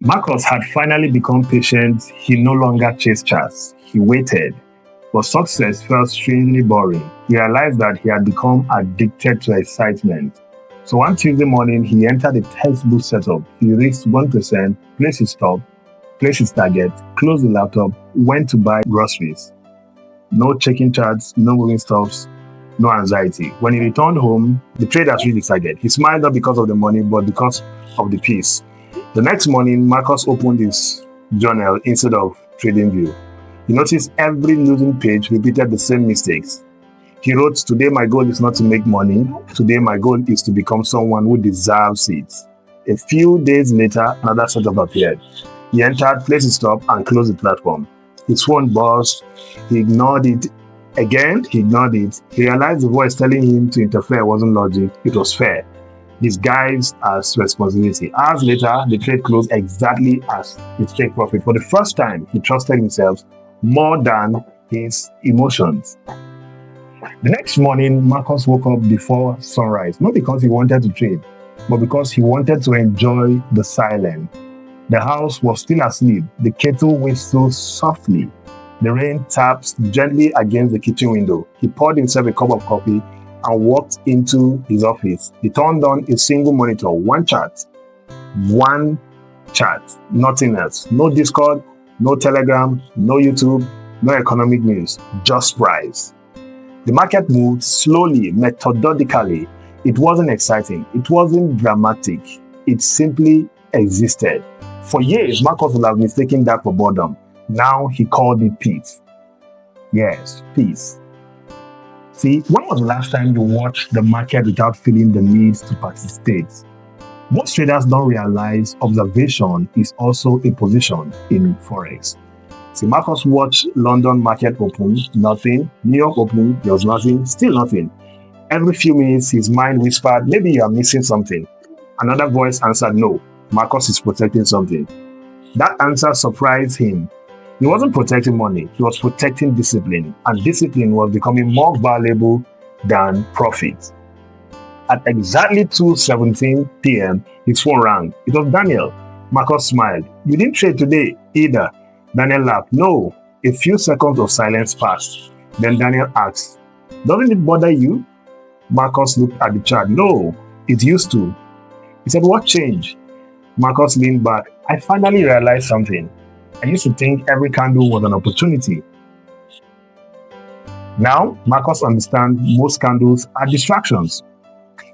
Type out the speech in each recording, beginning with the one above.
Marcus had finally become patient. He no longer chased charts. He waited. But success felt strangely boring. He realized that he had become addicted to excitement. So one Tuesday morning, he entered a textbook setup. He risked 1%, placed his stop, placed his target, closed the laptop, went to buy groceries. No checking charts, no moving stops, no anxiety. When he returned home, the trade has reached his target. He smiled not because of the money, but because of the peace. The next morning, Marcus opened his journal instead of TradingView. He noticed every losing page repeated the same mistakes. He wrote, "Today my goal is not to make money. Today my goal is to become someone who deserves it." A few days later, another setup appeared. He entered, placed his stop, and closed the platform. His phone buzzed. He ignored it. Again, he ignored it. He realized the voice telling him to interfere wasn't logic, it was fair, disguised as responsibility. Hours later, the trade closed exactly as his take profit. For the first time, he trusted himself more than his emotions. The next morning, Marcus woke up before sunrise, not because he wanted to trade, but because he wanted to enjoy the silence. The house was still asleep. The kettle whistled softly. The rain tapped gently against the kitchen window. He poured himself a cup of coffee and walked into his office. He turned on a single monitor, one chart, nothing else. No Discord, no Telegram, no YouTube, no economic news, just price. The market moved slowly, methodically. It wasn't exciting. It wasn't dramatic. It simply existed. For years, Marcus would have mistaken that for boredom. Now he called it peace. Yes, peace. See, when was the last time you watched the market without feeling the need to participate? Most traders don't realize observation is also a position in forex. See, Marcus watched London market open, nothing. New York open, there was nothing, still nothing. Every few minutes, his mind whispered, maybe you are missing something. Another voice answered, no, Marcus is protecting something. That answer surprised him. He wasn't protecting money, he was protecting discipline, and discipline was becoming more valuable than profit. At exactly 2:17 p.m., his phone rang. It was Daniel. Marcus smiled. You didn't trade today either. Daniel laughed. No. A few seconds of silence passed. Then Daniel asked, doesn't it bother you? Marcus looked at the chart. No, it used to. He said, what changed? Marcus leaned back. I finally realized something. I used to think every candle was an opportunity. Now, Marcus understands most candles are distractions.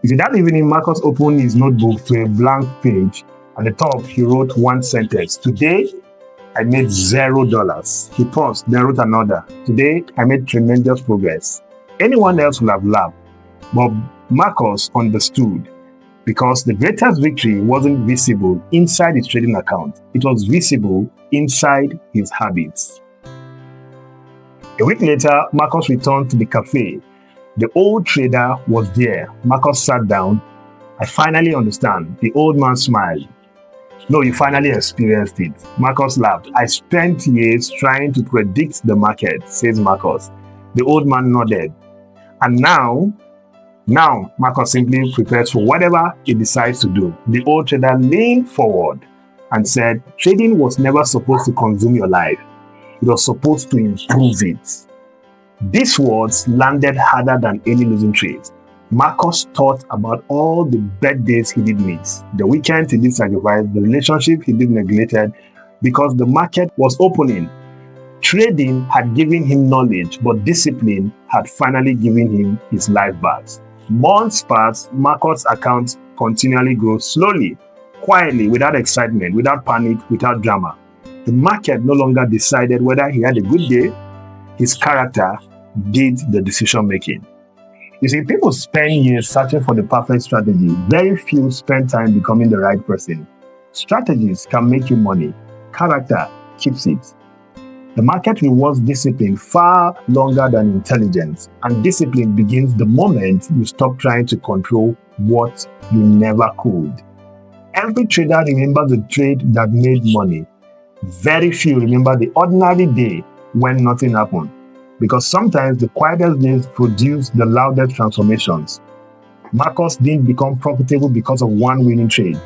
You see, that evening, Marcus opened his notebook to a blank page. At the top, he wrote one sentence. Today, I made $0. He paused, then wrote another. Today, I made tremendous progress. Anyone else would have laughed, but Marcus understood, because the greatest victory wasn't visible inside his trading account. It was visible inside his habits. A week later, Marcus returned to the cafe. The old trader was there. Marcus sat down. I finally understand. The old man smiled. No, you finally experienced it. Marcus laughed. I spent years trying to predict the market, says Marcus. The old man nodded. And now Marcus simply prepares for whatever he decides to do. The old trader leaned forward and said, trading was never supposed to consume your life. It was supposed to improve it. These words landed harder than any losing trade. Marcus thought about all the birthdays he did miss, the weekends he did sacrifice, the relationship he did neglected because the market was opening. Trading had given him knowledge, but discipline had finally given him his life back. Months passed, Marcus' account continually grows slowly, quietly, without excitement, without panic, without drama. The market no longer decided whether he had a good day. His character did the decision making. You see, people spend years searching for the perfect strategy. Very few spend time becoming the right person. Strategies can make you money. Character keeps it. The market rewards discipline far longer than intelligence, and discipline begins the moment you stop trying to control what you never could. Every trader remembers the trade that made money. Very few remember the ordinary day when nothing happened, because sometimes the quietest days produce the loudest transformations. Marcus didn't become profitable because of one winning trade.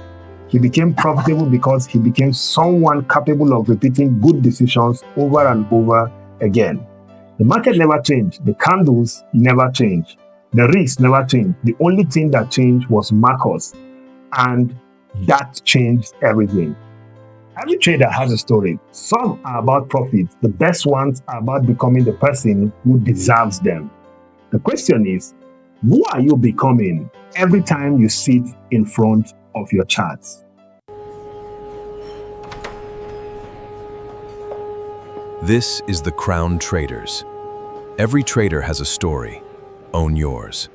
He became profitable because he became someone capable of repeating good decisions over and over again. The market never changed. The candles never changed. The risks never changed. The only thing that changed was Marcus, and that changed everything. Every trader has a story. Some are about profits. The best ones are about becoming the person who deserves them. The question is, who are you becoming every time you sit in front of your charts? This is the Crown Traders. Every trader has a story. Own yours.